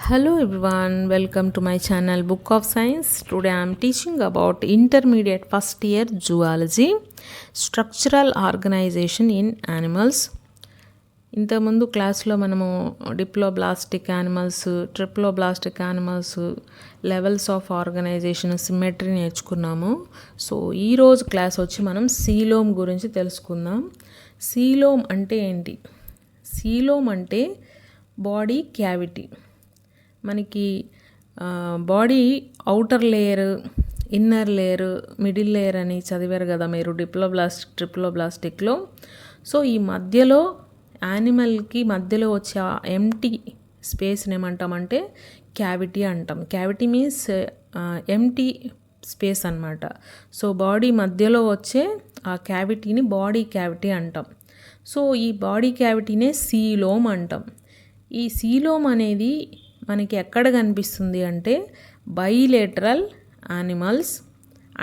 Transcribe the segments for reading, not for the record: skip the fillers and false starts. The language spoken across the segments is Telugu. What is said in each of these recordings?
Hello everyone, welcome to my channel Book of Science. Today I am teaching about intermediate first year zoology, structural organization in animals. ఇంతకుముందు క్లాస్లో మనము diploblastic animals, triploblastic animals, levels of organisation, symmetry నేర్చుకున్నాము. సో ఈరోజు క్లాస్ వచ్చి మనం సీలోమ్ గురించి తెలుసుకుందాం. సీలోమ్ అంటే ఏంటి? సీలోమ్ అంటే బాడీ క్యావిటీ. మనకి body outer layer, inner layer, middle layer అని చదివారు కదా మీరు ట్రిప్లోబ్లాస్టిక్లో. సో ఈ మధ్యలో యానిమల్కి మధ్యలో వచ్చే ఎంటీ స్పేస్ని ఏమంటామంటే క్యావిటీ అంటాం. క్యావిటీ మీన్స్ ఎంటీ స్పేస్ అన్నమాట. సో బాడీ మధ్యలో వచ్చే ఆ క్యావిటీని బాడీ క్యావిటీ అంటాం. సో ఈ బాడీ క్యావిటీనే సీలోమ్ అంటాం. ఈ సీలోమ్ అనేది మనకి ఎక్కడ కనిపిస్తుంది అంటే bilateral animals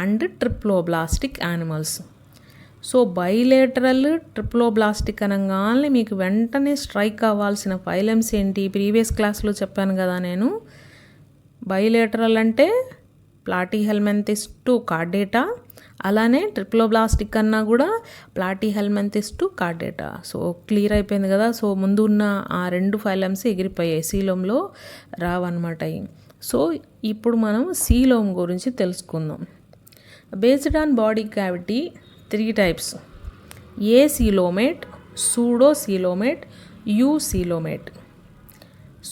and triploblastic animals. So bilateral, triploblastic అనగానే మీకు వెంటనే స్ట్రైక్ అవ్వాల్సిన ఫైలమ్స్ ఏంటి? ప్రీవియస్ క్లాస్లో చెప్పాను కదా నేను. బైలేటరల్ అంటే ప్లాటీహెల్మింథిస్ టు కార్డేటా, అలానే ట్రిప్లోబ్లాస్టిక్ అన్నా కూడా ప్లాటీహెల్మింథిస్ టు కార్డేటా. సో క్లియర్ అయిపోయింది కదా. సో ముందు ఉన్న ఆ రెండు ఫైలమ్స్ ఎగిరిపోయాయి, సీలోమ్లో రావన్నమాట. సో ఇప్పుడు మనం సీలోమ్ గురించి తెలుసుకుందాం. Based on body cavity 3 types: acoelomate, pseudocoelomate, eucoelomate.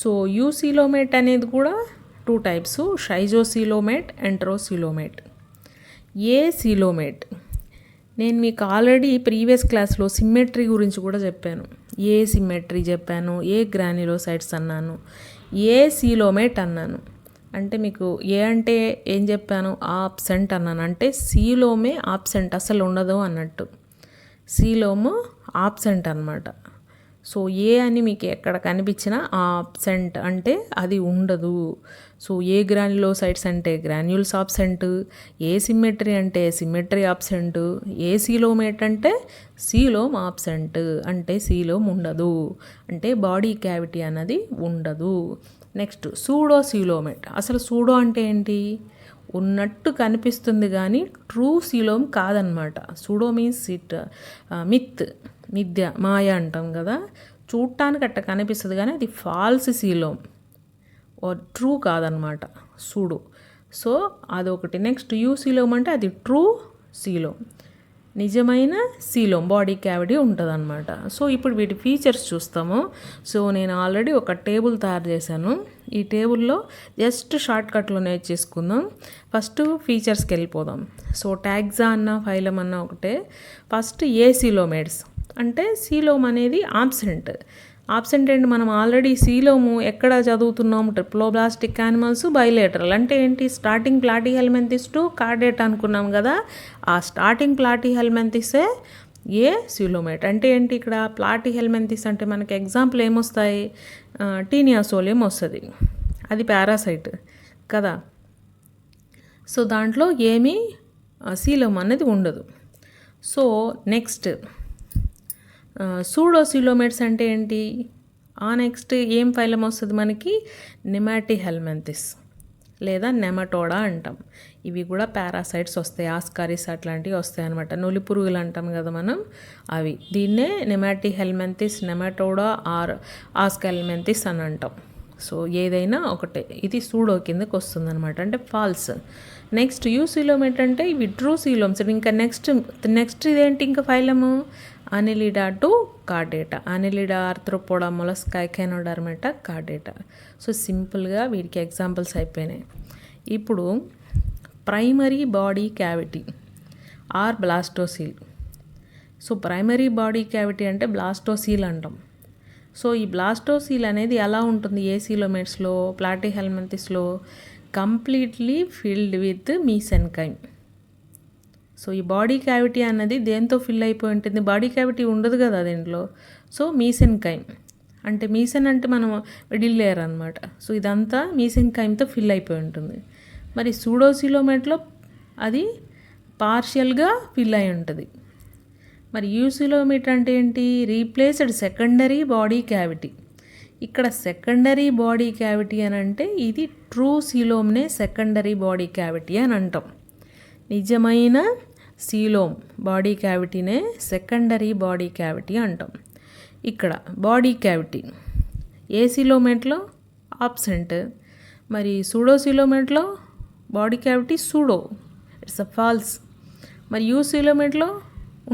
So eucoelomate అనేది కూడా 2 types: షైజోసీలోమేట్, ఎంట్రోసీలోమేట్. ఏ సీలోమేట్ నేను మీకు ఆల్రెడీ ప్రీవియస్ క్లాస్లో సిమ్మెట్రీ గురించి కూడా చెప్పాను. ఏ సిమ్మెట్రీ చెప్పాను, ఏ గ్రాన్యులోసైట్స్ అన్నాను, ఏ సీలోమేట్ అన్నాను. అంటే మీకు ఏ అంటే ఏం చెప్పాను? ఆబ్సెంట్ అన్నాను. అంటే సీలోమే ఆబ్సెంట్, అసలు ఉండదు అన్నట్టు. సీలోము ఆబ్సెంట్ అన్నమాట. సో ఏ అని మీకు ఎక్కడ కనిపించినా ఆబ్సెంట్ అంటే అది ఉండదు. సో ఏ గ్రాన్యులోసైట్స్ అంటే గ్రాన్యూల్స్ ఆబ్సెంట్, ఏ సిమ్మెట్రీ అంటే సిమ్మెట్రీ ఆబ్సెంట్, ఏ సీలోమేట్ అంటే సీలోమ్ ఆబ్సెంట్ అంటే సీలోమ్ ఉండదు, అంటే బాడీ క్యావిటీ అన్నది ఉండదు. Next pseudocoelomate. అసలు సూడో అంటే ఏంటి? ఉన్నట్టు కనిపిస్తుంది కానీ ట్రూ సీలోమ్ కాదనమాట. సూడో మీన్స్ మిథ్య, మాయ అంటాం కదా. చూడటానికి అట్ట కనిపిస్తుంది కానీ అది ఫాల్స్ సీలోమ్, ట్రూ కాదనమాట సూడో. సో అదొకటి. నెక్స్ట్ యూ సీలోమ్ అంటే అది ట్రూ సీలోమ్, నిజమైన సీలోమ్, బాడీ క్యావిటీ ఉంటుంది అనమాట. సో ఇప్పుడు వీటి ఫీచర్స్ చూస్తాము. సో నేను ఆల్రెడీ ఒక టేబుల్ తయారు చేశాను. ఈ టేబుల్లో జస్ట్ షార్ట్కట్లో నేర్చేసుకుందాం. ఫస్ట్ ఫీచర్స్కి వెళ్ళిపోదాం. సో ట్యాగ్జా అన్న ఫైలం అన్న ఒకటే. ఫస్ట్ ఏ సీలోమేట్స్ అంటే సీలోమ్ అనేది ఆబ్సెంట్. ఆబ్సెంట్ ఏంటి? మనం ఆల్రెడీ సీలోము ఎక్కడ చదువుతున్నాము? Triploblastic animals, bilateral. అంటే ఏంటి? స్టార్టింగ్ ప్లాటీహెల్మింథిస్ టు కార్డేటా అనుకున్నాం కదా. ఆ స్టార్టింగ్ ప్లాటీహెల్మింథిసే ఏ సీలోమేట్. అంటే ఏంటి? ఇక్కడ ప్లాటీహెల్మింథిస్ అంటే మనకి ఎగ్జాంపుల్ ఏమొస్తాయి? టీనియాసోలియం వస్తుంది, అది పారాసైట్ కదా. సో దాంట్లో ఏమీ సీలోమ్ అనేది ఉండదు. సో నెక్స్ట్ సూడో సీలోమేట్స్ అంటే ఏంటి? నెక్స్ట్ ఏం ఫైలం వస్తుంది మనకి? నెమాటిహెల్మింథిస్ లేదా నెమటోడా అంటాం. ఇవి కూడా పారాసైట్స్ వస్తాయి, ఆస్కారిస్ అట్లాంటివి వస్తాయి అనమాట. నులి పురుగులు అంటాం కదా మనం, అవి. దీన్నే నెమాటిహెల్మింథిస్, నెమటోడా ఆర్ ఆస్కాల్మెంథిస్ అని అంటాం. సో ఏదైనా ఒకటే, ఇది సూడో కిందకి వస్తుంది అనమాట, అంటే ఫాల్స్. నెక్స్ట్ యూ సీలోమేట్ అంటే ఇవి ట్రూ సీలోమ్స్. ఇంకా నెక్స్ట్ ఇదేంటి? ఇంకా phylum Annelida to Chordata. Annelida, Arthropoda, Mollusca, Echinodermata, Chordata. So సింపుల్గా వీటికి ఎగ్జాంపుల్స్ అయిపోయినాయి. ఇప్పుడు primary body cavity or blastocoel. So primary body cavity అంటే బ్లాస్టోసీల్ అంటాం. సో ఈ బ్లాస్టోసీల్ అనేది ఎలా ఉంటుంది? ఏ సీలోమేట్స్లో, ప్లాటీహెల్మింథిస్లో completely filled with mesenchyme. So ఈ బాడీ క్యావిటీ అన్నది దేంతో ఫిల్ అయిపోయి ఉంటుంది? బాడీ క్యావిటీ ఉండదు కదా దీంట్లో. సో మీసెన్కైమ్ అంటే, మీసెన్ అంటే మనం మిడిల్ లేయర్ అనమాట. సో ఇదంతా మీసెన్కైమ్తో ఫిల్ అయిపోయి ఉంటుంది. మరి సూడోసీలోమేట్లో అది పార్షియల్గా ఫిల్ అయి ఉంటుంది. మరి యూసిలోమేట్ అంటే ఏంటి? Replaced secondary body cavity. ఇక్కడ సెకండరీ బాడీ క్యావిటీ అని అంటే ఇది ట్రూ సీలోమ్నే సెకండరీ బాడీ క్యావిటీ అని అంటాం. నిజమైన సీలోమ్ బాడీ క్యావిటీనే సెకండరీ బాడీ క్యావిటీ అంటాం. ఇక్కడ బాడీ క్యావిటీ ఏ సీలోమేట్లో ఆబ్సెంట్, మరి సూడో సీలోమేట్లో body cavity pseudo, it's a false. మరి యూ సీలోమేట్లో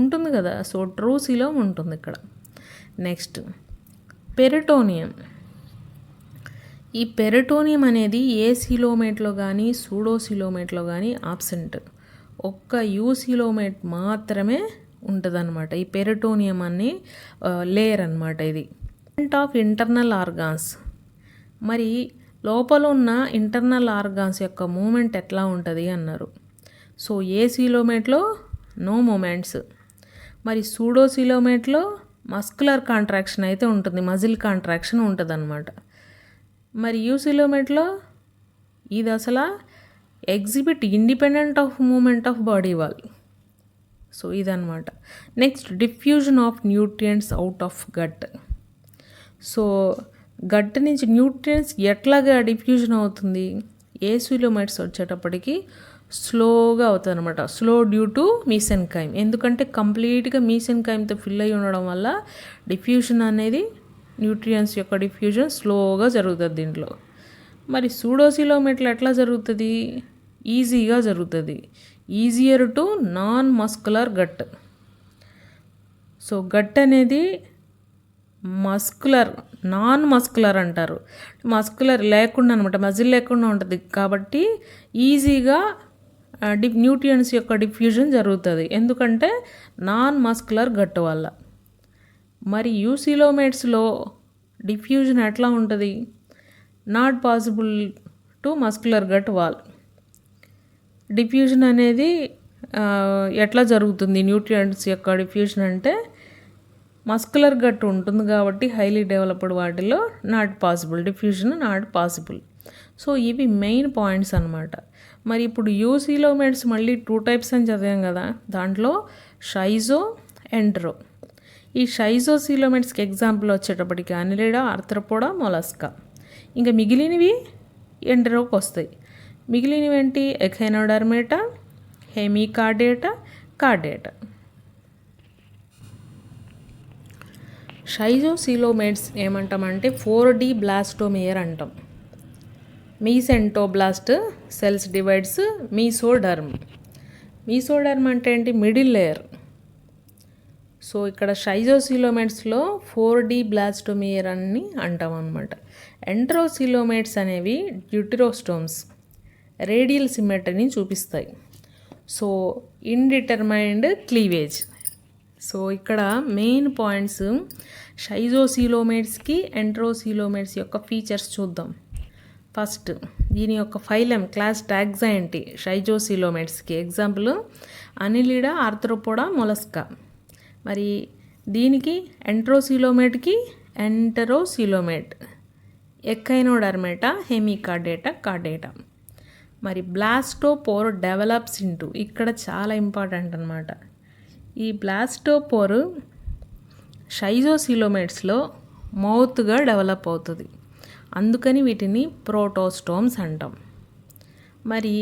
ఉంటుంది కదా, సో ట్రూ సీలోమ్ ఉంటుంది ఇక్కడ. Next peritoneum. ఈ పెరిటోనియం అనేది ఏ సీలోమేట్లో కానీ సూడో సీలోమేట్లో కానీ ఆబ్సెంట్, ఒక్క యూ సీలోమేట్ మాత్రమే ఉంటుందన్నమాట. ఈ పెరిటోనియం అనే లేయర్ అనమాట ఇది. Of internal organs. మరి లోపల ఉన్న ఇంటర్నల్ ఆర్గాన్స్ యొక్క మూమెంట్ ఎట్లా ఉంటుంది అన్నారు. సో ఏ సీలోమేట్లో నో మూమెంట్స్, మరి సూడో సీలోమేట్లో మస్కులర్ కాంట్రాక్షన్ అయితే ఉంటుంది, మజిల్ కాంట్రాక్షన్ ఉంటుంది అనమాట. మరి యూ సీలోమేట్లో ఇది అసలు exhibit independent of movement of body wall. So ఇదనమాట. Next diffusion of nutrients out of gut. So gut నుంచి న్యూట్రియంట్స్ ఎట్లాగా డిఫ్యూజన్ అవుతుంది, ఏ సీలోమేట్స్ వచ్చేటప్పటికి స్లోగా అవుతుంది అనమాట. స్లో డ్యూ టు మీసెన్కైమ్, ఎందుకంటే కంప్లీట్గా మీసెన్కైమ్తో ఫిల్ అయి ఉండడం వల్ల డిఫ్యూజన్ అనేది న్యూట్రియంట్స్ యొక్క డిఫ్యూజన్ స్లోగా జరుగుతుంది దీంట్లో. మరి సూడోసీలోమేట్లో ఎట్లా జరుగుతుంది, ఈజీగా జరుగుతుంది, easier to non muscular gut. So gut అనేది మస్కులర్, నాన్ మస్కులర్ అంటారు, మస్కులర్ లేకుండా అనమాట, మజిల్ లేకుండా ఉంటుంది కాబట్టి ఈజీగా న్యూట్రియంట్స్ యొక్క డిఫ్యూజన్ జరుగుతుంది, ఎందుకంటే నాన్ మస్కులర్ గట్ వల్ల. మరి యూసీలోమేట్స్లో డిఫ్యూజన్ ఎట్లా ఉంటుంది, not possible to muscular gut wall. Diffusion అనేది ఎట్లా జరుగుతుంది న్యూట్రియంట్స్ యొక్క డిఫ్యూజన్ అంటే మస్కులర్ గట్ ఉంటుంది కాబట్టి హైలీ డెవలప్డ్ వాటిలో not possible, diffusion not possible. So ఇవి మెయిన్ పాయింట్స్ అనమాట. మరి ఇప్పుడు యూసీలోమేట్స్ మళ్ళీ 2 టైప్స్ అని చదివాం కదా, దాంట్లో షైజో, ఎంటరో. ఈ షైజో సీలోమేట్స్కి ఎగ్జాంపుల్ వచ్చేటప్పటికి అనిలిడా, ఆర్థ్రోపోడా, మొలస్కా. ఇంకా మిగిలినవి ఎంటరోకి వస్తాయి. మిగిలినవి ఏంటి, ఎఖైనోడర్మేటా, హెమికార్డేటా, కార్డేటా. షైజోసీలోమేట్స్ ఏమంటామంటే 4D బ్లాస్టోమియర్ అంటాం. మీసెంటోబ్లాస్ట్ సెల్స్ డివైడ్స్ మీసోడర్మ్. మీసోడర్మ్ అంటే ఏంటి, మిడిల్ లేయర్. సో ఇక్కడ షైజోసీలోమేట్స్లో 4D బ్లాస్టోమియర్ అని అంటాం అనమాట. ఎంట్రోసీలోమేట్స్ అనేవి డ్యూటెరోస్టోమ్స్, రేడియల్ సిమెట్రీని చూపిస్తాయి. So indeterminate cleavage. సో ఇక్కడ మెయిన్ పాయింట్స్ షైజోసీలోమేట్స్కి ఎంట్రోసీలోమేట్స్ యొక్క ఫీచర్స్ చూద్దాం. ఫస్ట్ దీని యొక్క ఫైలం క్లాస్ టాక్సా ఏంటి షైజోసీలోమేట్స్కి, ఎగ్జాంపుల్ అనిలిడా, ఆర్థ్రోపోడా, మొలస్కా. మరి దీనికి ఎంట్రోసీలోమేట్కి ఎంటరోసీలోమేట్, ఎక్కైనోడర్మేటా, హెమికార్డేటా, కార్డేటా. మరి బ్లాస్టోపోర్ డెవలప్స్ ఇంటూ, ఇక్కడ చాలా ఇంపార్టెంట్ అనమాట. ఈ బ్లాస్టోపోర్ షైజోసీలోమేట్స్లో మౌత్గా డెవలప్ అవుతుంది, అందుకని వీటిని ప్రోటోస్టోమ్స్ అంటాం. మరి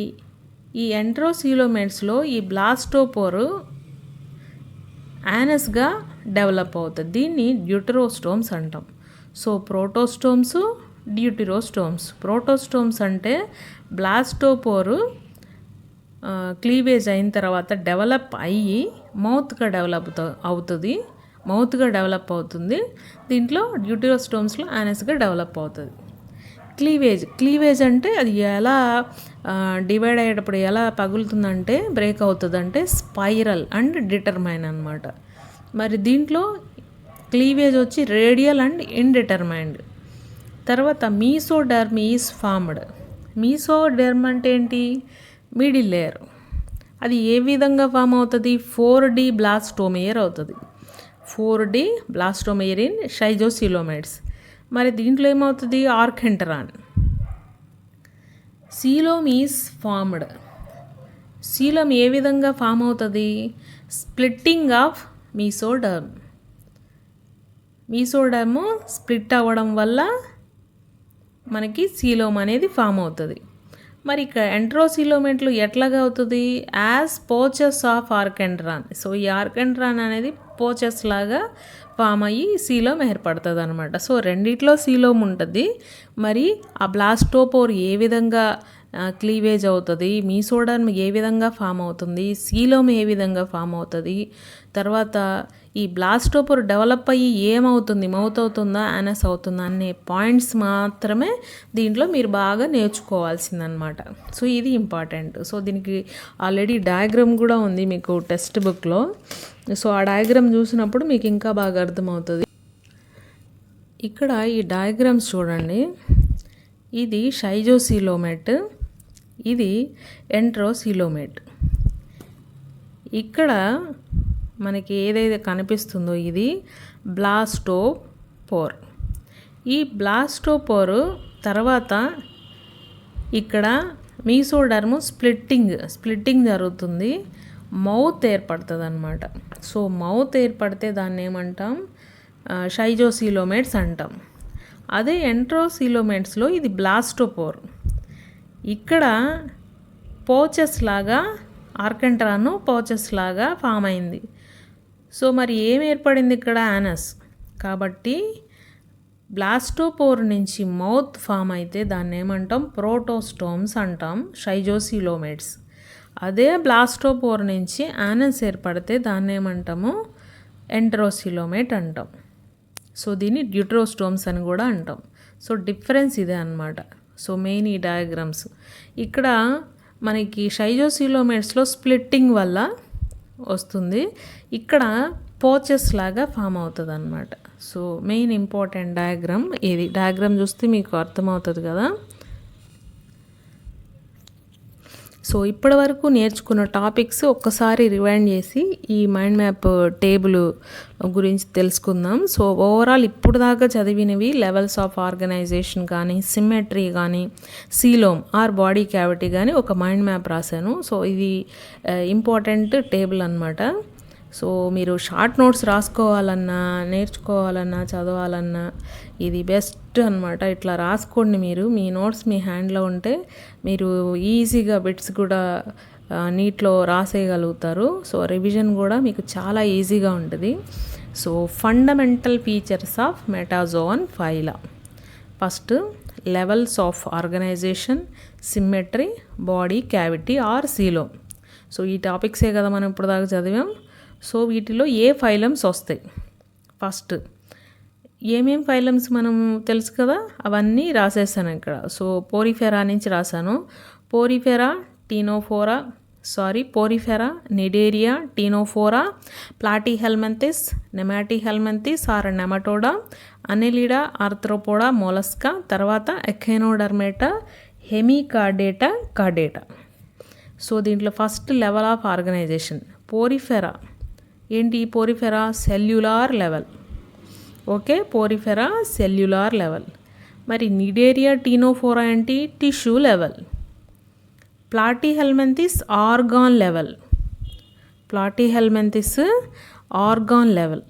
ఈ ఎంట్రోసీలోమేట్స్లో ఈ బ్లాస్టోపోర్ యానస్గా డెవలప్ అవుతుంది, దీన్ని డ్యూటెరోస్టోమ్స్ అంటాం. సో ప్రోటోస్టోమ్స్, డ్యూటెరోస్టోమ్స్. ప్రోటోస్టోమ్స్ అంటే బ్లాస్టోపోర్ క్లీవేజ్ అయిన తర్వాత డెవలప్ అయ్యి మౌత్గా డెవలప్ అవుతుంది. దీంట్లో డ్యూటెరోస్టోమ్స్లో యానస్గా డెవలప్ అవుతుంది. క్లీవేజ్ అంటే అది ఎలా డివైడ్ అయ్యేటప్పుడు ఎలా పగులుతుందంటే, బ్రేక్ అవుతుందంటే స్పైరల్ అండ్ డిటర్మైన్ అనమాట. మరి దీంట్లో క్లీవేజ్ వచ్చి రేడియల్ అండ్ ఇండిటర్మైన్డ్. తర్వాత మీసోడర్మ్ ఈజ్ ఫార్మ్డ్. మీసోడర్మ్ అంటే ఏంటి, మిడిల్ లేయర్. అది ఏ విధంగా ఫామ్ అవుతుంది, 4D బ్లాస్టోమియర్ అవుతుంది. 4D బ్లాస్టోమియర్ in షైజోసీలోమేట్స్. మరి దీంట్లో ఏమవుతుంది, archenteron. Coelom is formed. Coelom ఏ విధంగా ఫామ్ అవుతుంది, splitting of mesoderm. Mesoderm split అవ్వడం వల్ల మనకి సీలోమ్ అనేది ఫామ్ అవుతుంది. మరి ఇక్కడ ఎంట్రోసీలోమేట్లు ఎట్లాగా అవుతుంది? As pouches of archenteron. So ఈ ఆర్కెండ్రాన్ అనేది పోచెస్ లాగా ఫామ్ అయ్యి సీలోమ్ ఏర్పడుతుంది అనమాట. సో రెండిట్లో సీలోమ్ ఉంటుంది. మరి ఆ బ్లాస్టోపోర్ ఏ విధంగా క్లీవేజ్ అవుతుంది, మీసోడర్మ్ ఏ విధంగా ఫామ్ అవుతుంది, సీలోమ్ ఏ విధంగా ఫామ్ అవుతుంది, తర్వాత ఈ బ్లాస్టోపోర్ డెవలప్ అయ్యి ఏమవుతుంది, మౌత్ అవుతుందా యానస్ అవుతుందా అనే పాయింట్స్ మాత్రమే దీంట్లో మీరు బాగా నేర్చుకోవాల్సిందనమాట. సో ఇది ఇంపార్టెంట్. సో దీనికి ఆల్రెడీ డయాగ్రామ్ కూడా ఉంది మీకు టెక్స్ట్ బుక్లో. సో ఆ డయాగ్రామ్ చూసినప్పుడు మీకు ఇంకా బాగా అర్థమవుతుంది. ఇక్కడ ఈ డయాగ్రామ్స్ చూడండి. ఇది షైజోసీలోమేట్, ఇది ఎంట్రోసీలోమేట్. ఇక్కడ మనకి ఏదైతే కనిపిస్తుందో ఇది బ్లాస్టోపోర్. ఈ బ్లాస్టోపోర్ తర్వాత ఇక్కడ మీసోడర్మ్ స్ప్లిట్టింగ్ జరుగుతుంది, మౌత్ ఏర్పడుతుంది అనమాట. సో మౌత్ ఏర్పడితే దాన్ని ఏమంటాం? షైజోసీలోమేట్స్ అంటాం. అదే ఎంట్రోసీలోమేట్స్లో ఇది బ్లాస్టోపోర్. ఇక్కడ పోచెస్ లాగా ఆర్కెంట్రాను పోచెస్ లాగా ఫామ్ అయింది. సో మరి ఏం ఏర్పడింది ఇక్కడ? యానస్. కాబట్టి బ్లాస్టోపోర్ నుంచి మౌత్ ఫామ్ అయితే దాన్ని ఏమంటాం? ప్రోటోస్టోమ్స్ అంటాం, షైజోసీలోమేట్స్. అదే బ్లాస్టోపోర్ నుంచి యానస్ ఏర్పడితే దాన్ని ఏమంటాము? ఎంట్రోసీలోమేట్ అంటాం. సో దీన్ని డ్యూట్రోస్టోమ్స్ అని కూడా అంటాం. సో డిఫరెన్స్ ఇదే అన్నమాట. సో మెయిన్ ఈ డయాగ్రామ్స్. ఇక్కడ మనకి షైజోసీలోమేట్స్లో స్ప్లిట్టింగ్ వల్ల వస్తుంది, ఇక్కడ పోచెస్ లాగా ఫామ్ అవుతుంది అనమాట. సో మెయిన్ ఇంపార్టెంట్ డయాగ్రామ్ ఇది. డయాగ్రామ్ చూస్తే మీకు అర్థమవుతుంది కదా. సో ఇప్పటి వరకు నేర్చుకున్న టాపిక్స్ ఒక్కసారి రివైండ్ చేసి ఈ మైండ్ మ్యాప్ టేబుల్ గురించి తెలుసుకుందాం. సో ఓవరాల్ ఇప్పుడు దాకా చదివినవి లెవెల్స్ ఆఫ్ ఆర్గనైజేషన్ కానీ, సిమ్మెట్రీ కానీ, సీలోమ్ ఆర్ బాడీ క్యావిటీ కానీ ఒక మైండ్ మ్యాప్ రాశాను. సో ఇది ఇంపార్టెంట్ టేబుల్ అనమాట. సో మీరు షార్ట్ నోట్స్ రాసుకోవాలన్నా, నేర్చుకోవాలన్నా, చదవాలన్నా ఇది బెస్ట్ అనమాట. ఇట్లా రాసుకోండి. మీరు మీ నోట్స్ మీ హ్యాండ్లో ఉంటే మీరు ఈజీగా బిట్స్ కూడా నీట్లో రాసేయగలుగుతారు. సో రివిజన్ కూడా మీకు చాలా ఈజీగా ఉంటుంది. So fundamental features of metazoan phyla. First levels of organization, symmetry, body cavity or coelom. So ఈ టాపిక్సే కదా మనం ఇప్పుడు దాకా చదివాం. సో వీటిలో ఏ ఫైలమ్స్ వస్తాయి? ఫస్ట్ ఏమేం ఫైలమ్స్ మనం తెలుసు కదా, అవన్నీ రాసేసాను ఇక్కడ. సో పోరిఫెరా నుంచి రాశాను. Porifera Cnidaria, Ctenophora, Platyhelminthes, Nemathelminthes or Nematoda, Annelida, Arthropoda, Mollusca, తర్వాత ఎఖైనోడర్మేటా, హెమికార్డేటా, కార్డేటా. సో దీంట్లో first level of organization Porifera. ఏంటి Porifera? Cellular level. Okay, Porifera cellular level. మరి నిడేరియా, టీనోఫోరా ఏంటి? Tissue level. Platyhelminthes organ level. Organ level.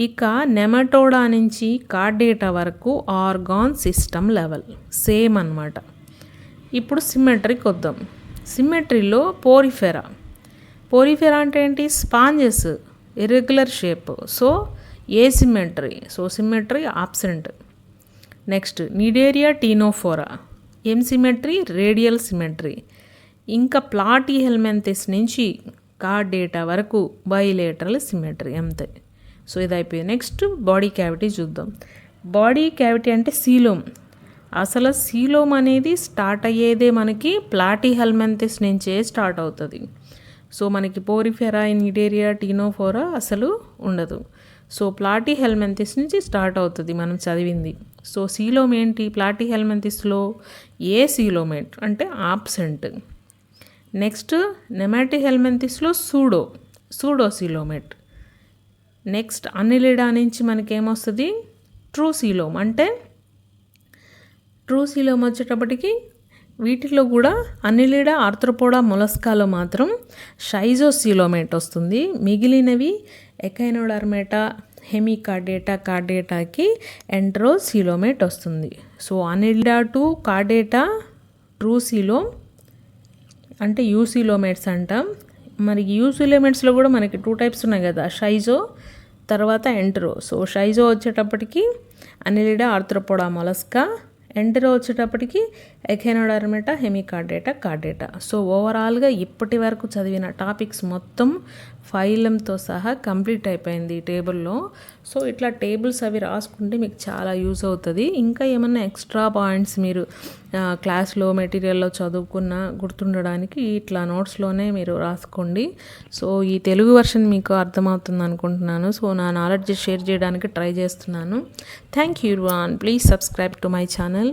ఇక నెమటోడా నుంచి కార్డేటా వరకు ఆర్గాన్ సిస్టమ్ లెవెల్. సేమ్ అన్నమాట. ఇప్పుడు సిమ్మెట్రీకి వద్దాం. సిమ్మెట్రీలో పోరిఫెరా అంటే ఏంటి? Sponges, irregular shape. So asymmetry. So symmetry absent. Next Cnidaria, Ctenophora. ఏం సిమెట్రీ? Radial symmetry. ఇంకా ప్లాటీహెల్మింథిస్ నుంచి కార్డేటా వరకు బైలేటరల్ సిమెట్రీ. అంతే. సో ఇది అయిపోయింది. నెక్స్ట్ బాడీ క్యావిటీ చూద్దాం. బాడీ క్యావిటీ అంటే సీలోమ్. అసలు సీలోమ్ అనేది స్టార్ట్ అయ్యేదే మనకి ప్లాటీహెల్మింథిస్ నుంచే స్టార్ట్ అవుతుంది. సో మనకి పోరిఫెరా, నిడేరియా, టీనోఫోరా అసలు ఉండదు. సో ప్లాటీహెల్మింథిస్ నుంచి స్టార్ట్ అవుతుంది మనం చదివింది. సో సీలోమ్ ఏంటి? ప్లాటీహెల్మింథిస్లో ఏ సీలోమేట్ అంటే ఆబ్సెంట్. నెక్స్ట్ నెమాటీహెల్మింథిస్లో సూడోసీలోమేట్. నెక్స్ట్ అనిలిడా నుంచి మనకేమొస్తుంది? True coelom. అంటే ట్రూ సీలోమ్ వచ్చేటప్పటికి వీటిలో కూడా అనిలిడా, ఆర్థ్రోపోడా, మొలస్కాలో మాత్రం షైజోసీలోమేట్ వస్తుంది. మిగిలినవి ఎఖైనోడర్మేటా, హెమికార్డేటా కార్డేటాకి ఎంటరోసీలోమేట్ వస్తుంది. సో అనిల్డా టు కార్డేటా ట్రూసీలోమ్ అంటే యూసీలోమేట్స్ అంటాం. మరి యూసీలోమేట్స్లో కూడా మనకి 2 టైప్స్ ఉన్నాయి కదా, షైజో తర్వాత ఎంటరో. సో షైజో వచ్చేటప్పటికి అనిలిడా ఆర్థ్రోపోడా మొలస్కా, ఎంటరో వచ్చేటప్పటికి ఎఖెనోడర్మేటా హెమికార్డేటా కార్డేటా. సో ఓవరాల్గా ఇప్పటి వరకు చదివిన టాపిక్స్ మొత్తం ఫైలంతో సహా కంప్లీట్ అయిపోయింది ఈ టేబుల్లో. సో ఇట్లా టేబుల్స్ అవి రాసుకుంటే మీకు చాలా యూజ్ అవుతుంది. ఇంకా ఏమన్నా ఎక్స్ట్రా పాయింట్స్ మీరు క్లాస్లో మెటీరియల్లో చదువుకున్న గుర్తుండడానికి ఇట్లా నోట్స్లోనే మీరు రాసుకోండి. సో ఈ తెలుగు వర్షన్ మీకు అర్థమవుతుంది అనుకుంటున్నాను. సో నా నాలెడ్జ్ షేర్ చేయడానికి ట్రై చేస్తున్నాను. Thank you one. Please subscribe to my channel.